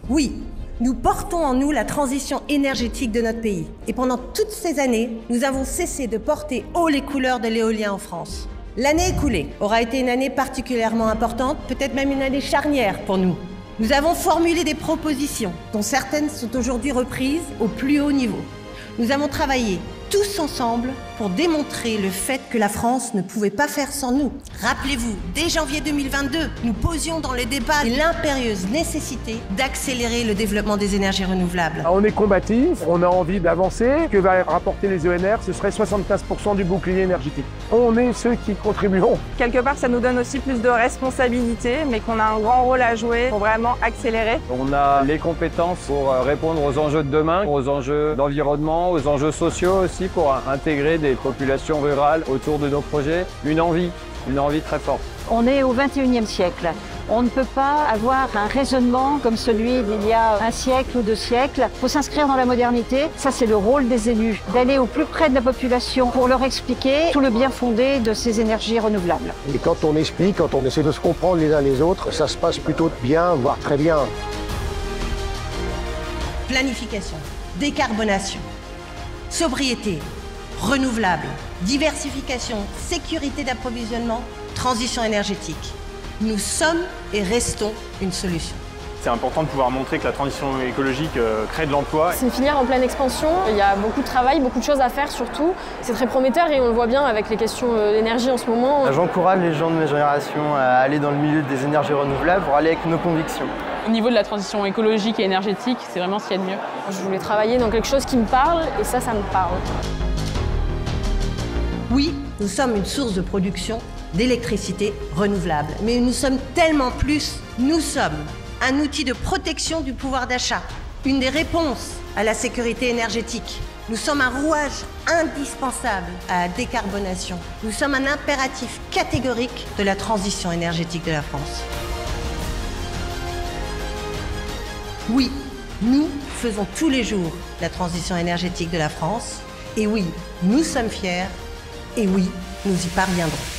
Oui, nous portons en nous la transition énergétique de notre pays. Et pendant toutes ces années, nous avons cessé de porter haut les couleurs de l'éolien en France. L'année écoulée aura été une année particulièrement importante, peut-être même une année charnière pour nous. Nous avons formulé des propositions, dont certaines sont aujourd'hui reprises au plus haut niveau. Nous avons travaillé tous ensemble pour démontrer le fait que la France ne pouvait pas faire sans nous. Rappelez-vous, dès janvier 2022, nous posions dans le débat l'impérieuse nécessité d'accélérer le développement des énergies renouvelables. On est combatif, on a envie d'avancer. Que va rapporter les ENR? Ce serait 75% du bouclier énergétique. On est ceux qui contribueront. Quelque part, ça nous donne aussi plus de responsabilités, mais qu'on a un grand rôle à jouer pour vraiment accélérer. On a les compétences pour répondre aux enjeux de demain, aux enjeux d'environnement, aux enjeux sociaux aussi, pour intégrer des populations rurales autour de nos projets. Une envie très forte. On est au XXIe siècle. On ne peut pas avoir un raisonnement comme celui d'il y a un siècle ou 2 siècles. Il faut s'inscrire dans la modernité. Ça, c'est le rôle des élus, d'aller au plus près de la population pour leur expliquer tout le bien fondé de ces énergies renouvelables. Et quand on explique, quand on essaie de se comprendre les uns les autres, ça se passe plutôt bien, voire très bien. Planification, décarbonation, sobriété, renouvelable, diversification, sécurité d'approvisionnement, transition énergétique. Nous sommes et restons une solution. C'est important de pouvoir montrer que la transition écologique crée de l'emploi. C'est une filière en pleine expansion, il y a beaucoup de travail, beaucoup de choses à faire surtout. C'est très prometteur et on le voit bien avec les questions d'énergie en ce moment. J'encourage les gens de ma génération à aller dans le milieu des énergies renouvelables pour aller avec nos convictions. Au niveau de la transition écologique et énergétique, c'est vraiment ce qu'il y a de mieux. Je voulais travailler dans quelque chose qui me parle et ça me parle. Oui, nous sommes une source de production d'électricité renouvelable. Mais nous sommes tellement plus. Nous sommes un outil de protection du pouvoir d'achat, une des réponses à la sécurité énergétique. Nous sommes un rouage indispensable à la décarbonation. Nous sommes un impératif catégorique de la transition énergétique de la France. Oui, nous faisons tous les jours la transition énergétique de la France. Et oui, nous sommes fiers. Et oui, nous y parviendrons.